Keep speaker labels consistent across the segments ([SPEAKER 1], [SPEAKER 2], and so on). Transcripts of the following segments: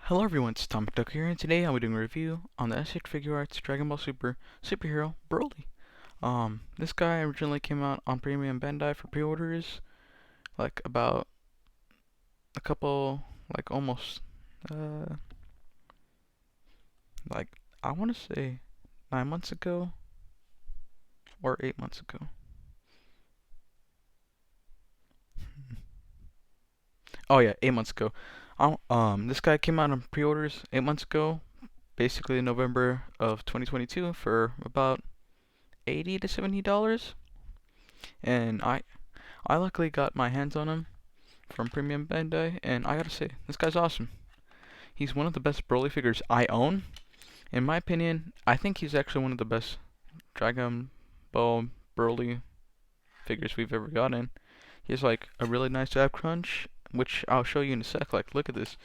[SPEAKER 1] Hello everyone, it's Tom Duck here, and today I'll be doing a review on the S.H.Figuarts Dragon Ball Super superhero Broly. This guy originally came out on Premium Bandai for pre-orders, like about a couple, like almost, uh, like I want to say 9 months ago or 8 months ago. Oh yeah, 8 months ago. This guy came out on pre-orders 8 months ago, basically in November of 2022 for about $80 to $70, and I luckily got my hands on him from Premium Bandai, and I gotta say, this guy's awesome. He's one of the best Broly figures I own. In my opinion, I think he's actually one of the best Dragon Ball Broly figures we've ever gotten. He has like a really nice ab crunch, which I'll show you in a sec. Like, look at this.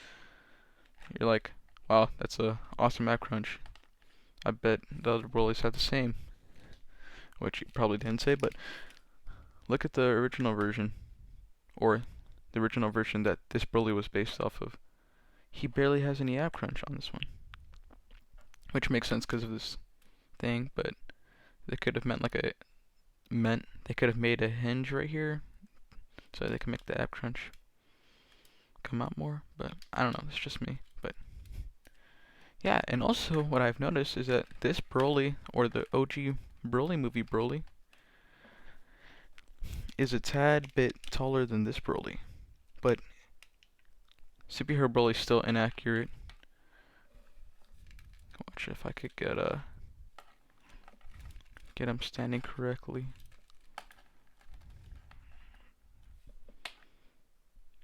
[SPEAKER 1] You're like, wow, that's a awesome ab crunch. I bet the other Brolys have the same, which you probably didn't say, but look at the original version, or the original version that this Broly was based off of. He barely has any ab crunch on this one, which makes sense because of this thing. But they could have they could have made a hinge right here so they can make the ab crunch come out more. But I don't know. It's just me. But yeah, and also what I've noticed is that this Broly, or the OG Broly movie Broly, is a tad bit taller than this Broly. But Superhero Broly's still inaccurate. Watch if I could get him standing correctly.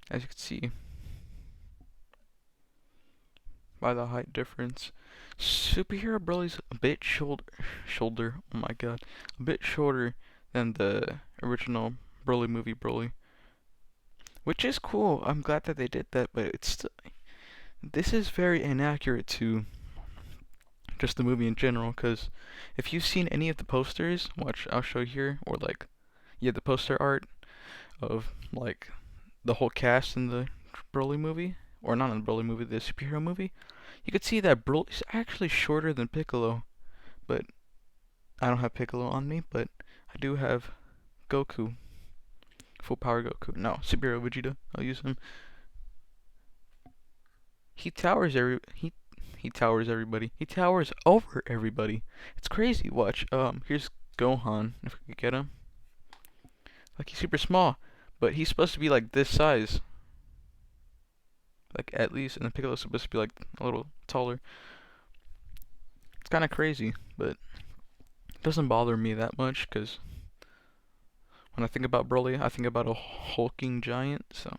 [SPEAKER 1] As you can see by the height difference, Superhero Broly's a bit shoulder. Oh my god, a bit shorter than the original Broly movie Broly, which is cool. I'm glad that they did that, but it's still, this is very inaccurate to just the movie in general. Because if you've seen any of the posters, watch, I'll show you here, or like, yeah, the poster art of like the whole cast in the Broly movie, or not in the Broly movie, the superhero movie, you could see that Broly's actually shorter than Piccolo. But I don't have Piccolo on me, but I do have Goku, full power Goku. No, superhero Vegeta. I'll use him. He towers he towers everybody. He towers over everybody. It's crazy. Watch. Here's Gohan. If we could get him. Like, he's super small, but he's supposed to be like this size. Like, at least, and the Piccolo's supposed to be like a little taller. It's kind of crazy, but it doesn't bother me that much, because when I think about Broly, I think about a hulking giant, so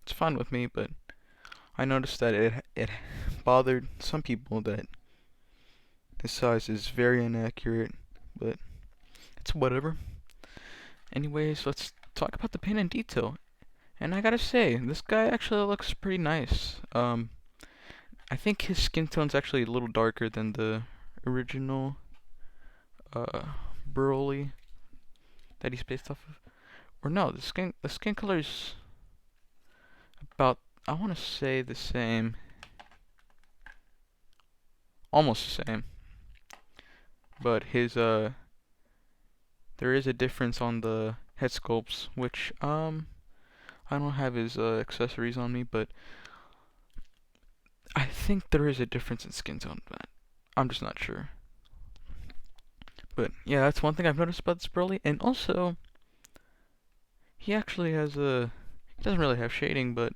[SPEAKER 1] it's fine with me. But I noticed that it bothered some people that his size is very inaccurate, but it's whatever. Anyways, let's talk about the paint and detail. And I gotta say, this guy actually looks pretty nice. I think his skin tone's actually a little darker than the original uh, Broly that he's based off of. Or no, the skin color's about, I want to say, the same, almost the same. But his there is a difference on the head sculpts, which I don't have his accessories on me, but I think there is a difference in skin tone, but I'm just not sure. But yeah, that's one thing I've noticed about this Broly. And also, he actually has he doesn't really have shading, but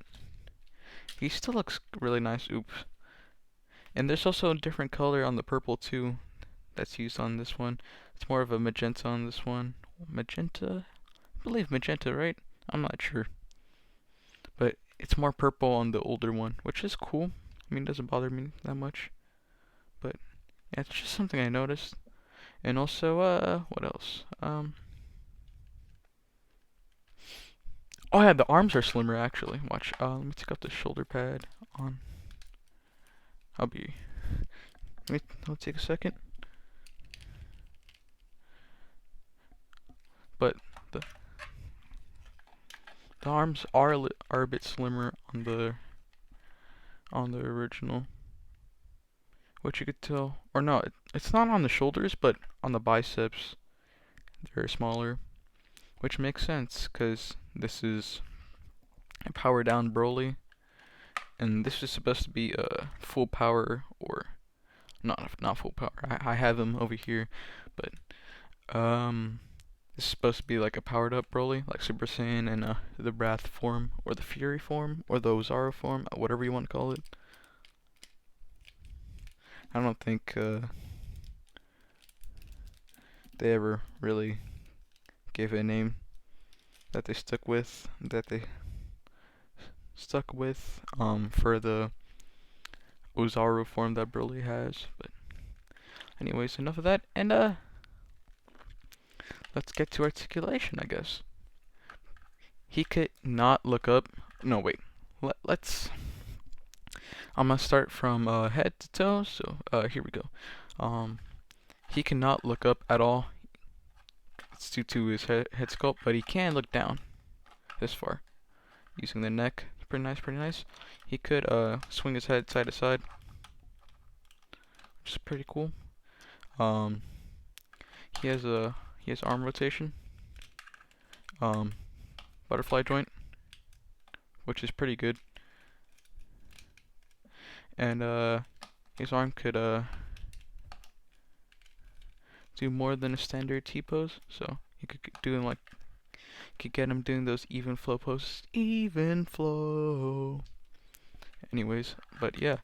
[SPEAKER 1] he still looks really nice. Oops. And there's also a different color on the purple too that's used on this one. It's more of a magenta on this one. Magenta? I believe magenta, right? I'm not sure. But it's more purple on the older one, which is cool. I mean, it doesn't bother me that much. But yeah, it's just something I noticed. And also, what else? Oh yeah, the arms are slimmer actually. Watch. Let me take off the shoulder pad on. I'll be. I'll take a second. But the arms are a bit slimmer on on the original, which you could tell, or no, it's not on the shoulders, but on the biceps, they're smaller, which makes sense, because this is a power down Broly, and this is supposed to be a full power, or not full power. I have him over here, but this is supposed to be like a powered up Broly, like Super Saiyan and the Wrath form, or the Fury form, or the Ozaru form, whatever you want to call it. I don't think they ever really gave it a name that they stuck with, for the Ozaru form that Broly has. But anyways, enough of that, and let's get to articulation, I guess. He could not look up. No, wait. Let's. I'm gonna start from head to toe. So here we go. He cannot look up at all. It's due to his head sculpt, but he can look down this far using the neck. Pretty nice, pretty nice. He could swing his head side to side, which is pretty cool. He has arm rotation, butterfly joint, which is pretty good. And his arm could do more than a standard T pose, so you could get him doing those even flow poses. Even flow. Anyways, but yeah.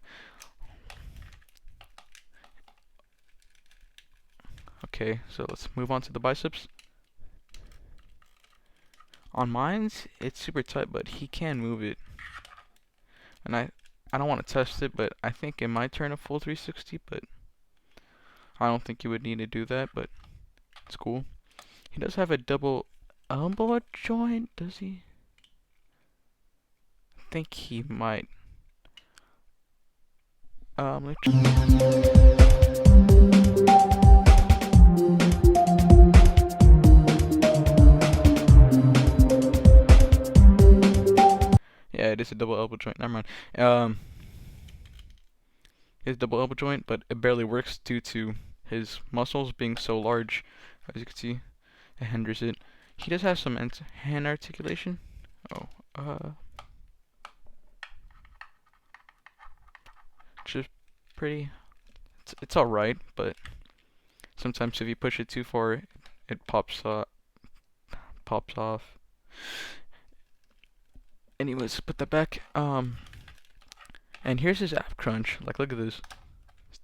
[SPEAKER 1] Okay, so let's move on to the biceps. On mine's, it's super tight, but he can move it. And I don't want to test it, but I think it might turn a full 360, but I don't think you would need to do that, but it's cool. He does have a double elbow joint, does he? I think he might. Yeah, it is a double elbow joint. Never mind. His double elbow joint, but it barely works due to his muscles being so large. As you can see, it hinders it. He does have some hand articulation. Just pretty. It's alright, but sometimes if you push it too far, it pops off. Anyways, put that back. And here's his ab crunch. Like, look at this.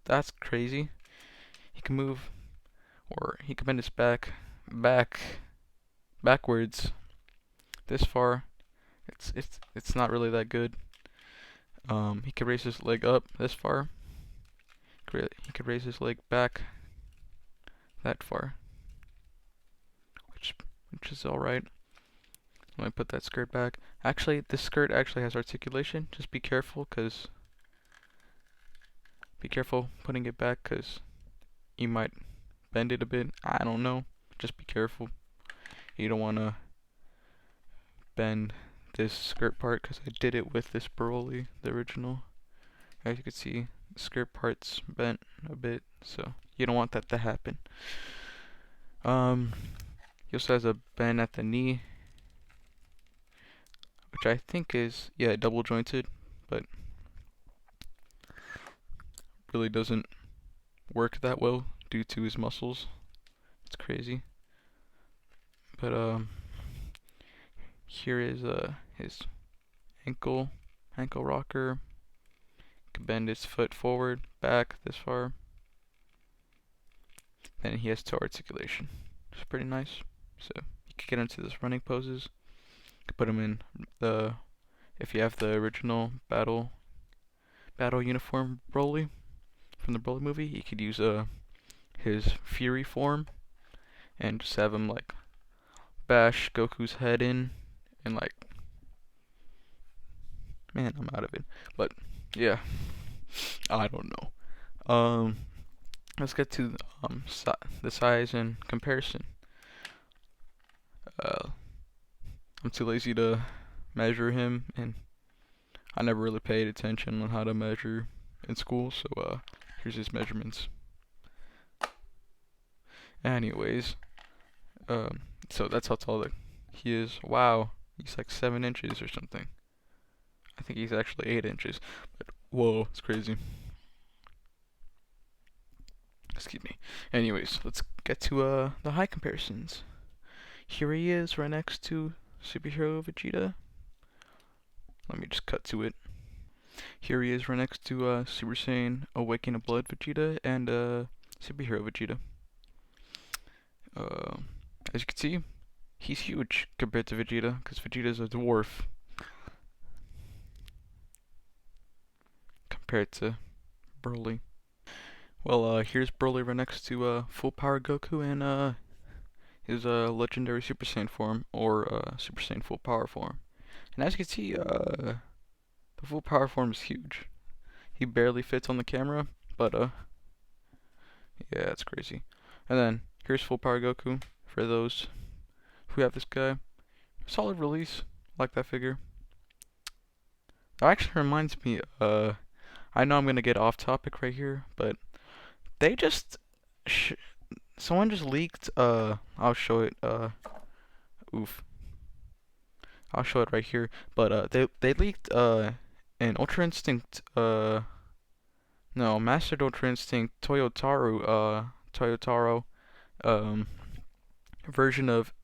[SPEAKER 1] That's crazy. He can move, or he can bend his backwards this far. It's not really that good. He could raise his leg up this far. He could raise his leg back that far, which is all right. Let me put that skirt back. Actually, this skirt actually has articulation. Just be careful, putting it back, cause you might bend it a bit. I don't know. Just be careful. You don't wanna bend this skirt part, cause I did it with this Broly, the original. As you can see, the skirt part's bent a bit, so you don't want that to happen. He also has a bend at the knee, which I think is, yeah, double jointed, but really doesn't work that well due to his muscles. It's crazy. But here is his ankle rocker. Can bend his foot forward, back this far. Then he has toe articulation. It's pretty nice. So you can get into those running poses. You can put him in if you have the original battle uniform Broly from the Broly movie, you could use his Fury form and just have him like bash Goku's head in, and like, man, I'm out of it. But yeah, I don't know. Let's get to the size and comparison. I'm too lazy to measure him, and I never really paid attention on how to measure in school, so here's his measurements. Anyways, so that's how tall he is. Wow, he's like 7 inches or something. I think he's actually 8 inches. But whoa, it's crazy. Excuse me. Anyways, let's get to the height comparisons. Here he is right next to Superhero Vegeta. Let me just cut to it. Here he is right next to Super Saiyan Awakening of Blood Vegeta and Superhero Vegeta. As you can see, he's huge compared to Vegeta, because Vegeta's a dwarf compared to Broly. Well, here's Broly right next to Full Power Goku and his legendary Super Saiyan form, or Super Saiyan Full Power form. And as you can see, the Full Power form is huge. He barely fits on the camera, but yeah, it's crazy. And then here's Full Power Goku for those who have this guy. Solid release, like that figure. That actually reminds me, I know I'm gonna get off topic right here, but they just, someone just leaked, I'll show it, oof. I'll show it right here, but they leaked, an Ultra Instinct, no, Mastered Ultra Instinct Toyotaro, version of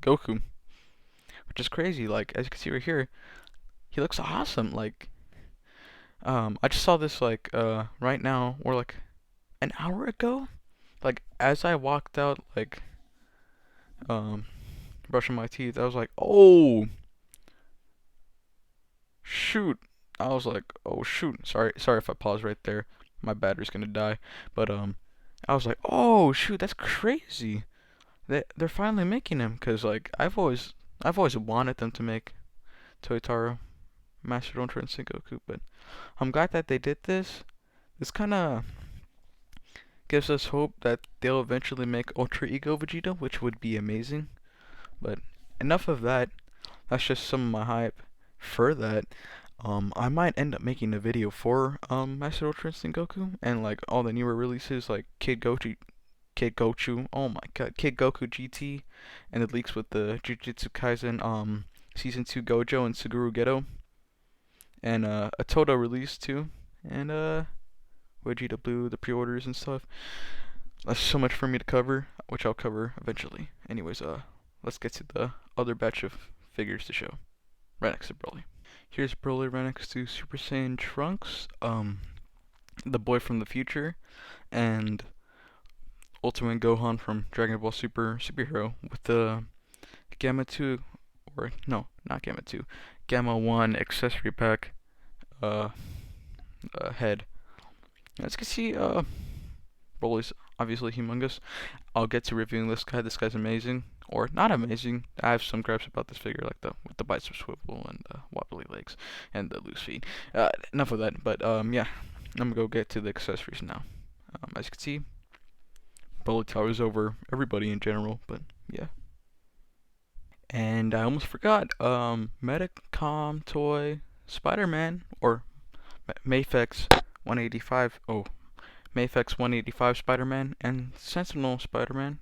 [SPEAKER 1] Goku, which is crazy. Like, as you can see right here, he looks awesome. Like, I just saw this like right now, or like an hour ago. Like, as I walked out, like brushing my teeth, I was like, oh shoot. I was like, oh shoot. Sorry if I pause right there. My battery's gonna die. But I was like, oh shoot, that's crazy. They're finally making him, cause like I've always wanted them to make Toyotaro Master Ultra Instinct Goku, but I'm glad that they did this. This kind of gives us hope that they'll eventually make Ultra Ego Vegeta, which would be amazing. But enough of that. That's just some of my hype for that. I might end up making a video for Master Ultra Instinct Goku and like all the newer releases like Kid Gochu, oh my god, Kid Goku GT, and the leaks with the Jujutsu Kaisen Season 2 Gojo and Suguru Geto, and a Toto release too, and Vegeta Blue, the pre-orders and stuff. That's so much for me to cover, which I'll cover eventually. Anyways, let's get to the other batch of figures to show. Right next to Broly. Here's Broly right next to Super Saiyan Trunks, the boy from the future, and Ultimate Gohan from Dragon Ball Superhero with the Gamma 2, or no, not Gamma 2, Gamma 1 accessory pack head. As you can see, Broly's obviously humongous. I'll get to reviewing this guy. This guy's amazing, or not amazing. I have some gripes about this figure, like with the bicep swivel and the wobbly legs and the loose feet. Enough of that. But yeah, I'm gonna go get to the accessories now. As you can see, Broly towers over everybody in general. But yeah. And I almost forgot. Medicom toy Spider-Man, or Mafex 185. Oh, Mafex 185 Spider-Man and Sentinel Spider-Man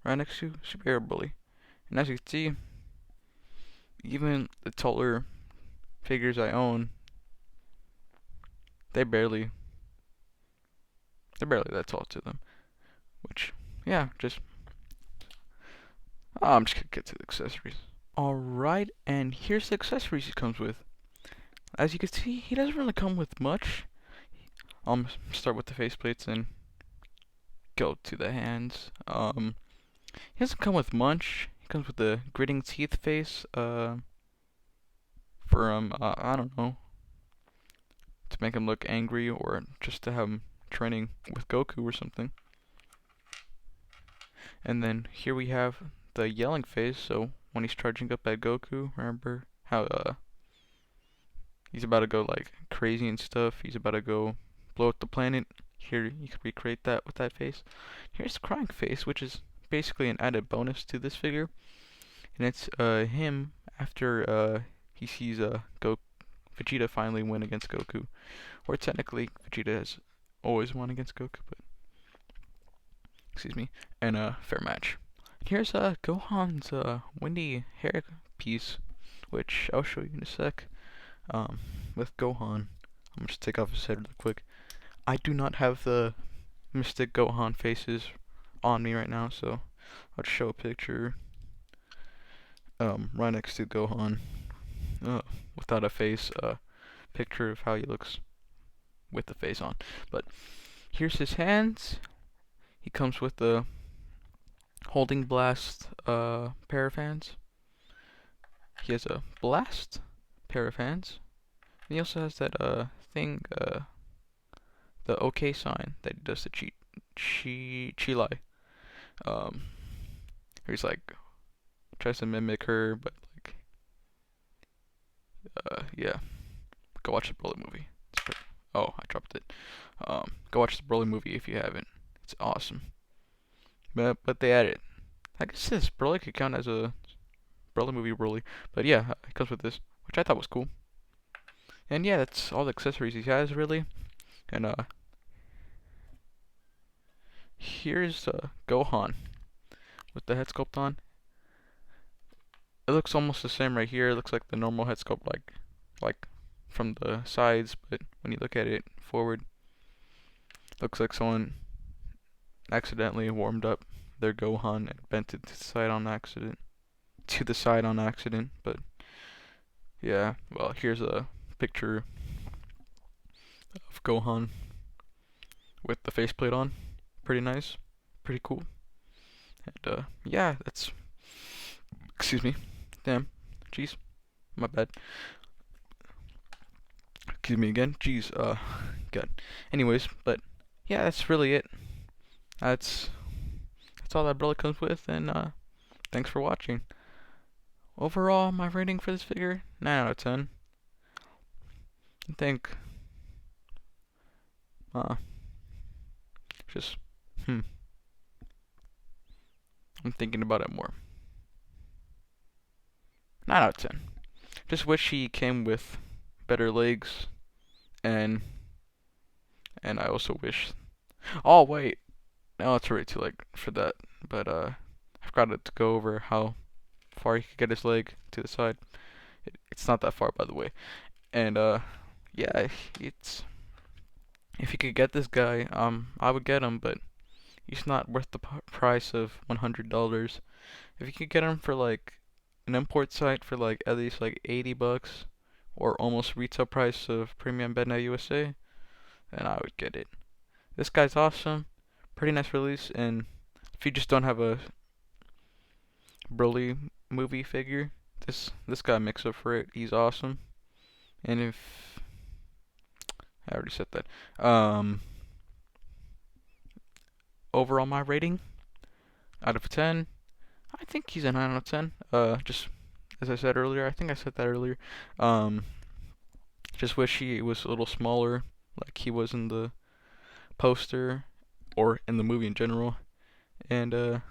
[SPEAKER 1] right next to Superhero Bully. And as you can see, even the taller figures I own, they're barely that tall to them. Which, yeah, I'm just gonna get to the accessories. Alright, and here's the accessories he comes with. As you can see, he doesn't really come with much. Start with the faceplates and go to the hands. He doesn't come with much. He comes with the gritting teeth face. For I don't know, to make him look angry or just to have him training with Goku or something. And then here we have the yelling face. So when he's charging up at Goku, remember how he's about to go like crazy and stuff. He's about to go blow up the planet. Here you can recreate that with that face. Here's the crying face, which is basically an added bonus to this figure, and it's him after he sees Vegeta finally win against Goku. Or technically, Vegeta has always won against Goku, but excuse me, and a fair match. Here's Gohan's windy hair piece, which I'll show you in a sec. With Gohan, I'm just take off his head real quick. I do not have the Mystic Gohan faces on me right now, so I'll just show a picture right next to Gohan without a face, picture of how he looks with the face on. But here's his hands. He comes with the Holding Blast pair of hands. He has a Blast pair of hands. And he also has that thing, the OK sign that he does to Chilai. He's like tries to mimic her, but like yeah. Go watch the Broly movie. Oh, I dropped it. Go watch the Broly movie if you haven't. It's awesome. But they added. I guess this Broly could count as a Broly movie Broly. But yeah, it comes with this, which I thought was cool. And yeah, that's all the accessories he has really. And here's Gohan with the head sculpt on. It looks almost the same right here. It looks like the normal head sculpt, like from the sides, but when you look at it forward, looks like someone accidentally warmed up their Gohan and bent it to the side on accident. But yeah, well, here's a picture of Gohan with the faceplate on. Pretty nice, pretty cool. And yeah, that's. Excuse me. Damn. Jeez. My bad. Excuse me again. Jeez. Good. Anyways, but yeah, that's really it. That's all that Broly comes with, and thanks for watching. Overall, my rating for this figure, 9 out of 10. I think just I'm thinking about it more. 9 out of 10. Just wish he came with better legs, and I also wish. Oh wait, no, it's already too late for that. But I forgot to go over how far he could get his leg to the side. It's not that far, by the way. And yeah, it's if you could get this guy, I would get him, but he's not worth the price of $100. If you could get him for like an import site for like at least like $80 or almost retail price of Premium Bandai USA, then I would get it. This guy's awesome, pretty nice release, and if you just don't have a Broly movie figure, this guy makes up for it. He's awesome. And if I already said that, overall my rating out of 10, I think he's a 9 out of 10. Just as I said earlier, I think I said that earlier. Just wish he was a little smaller, like he was in the poster or in the movie in general. And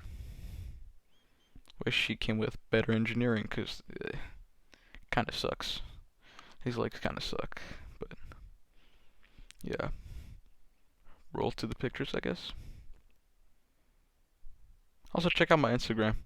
[SPEAKER 1] wish he came with better engineering, cause kind of sucks. His legs kind of suck, but yeah. Roll to the pictures, I guess. Also check out my Instagram.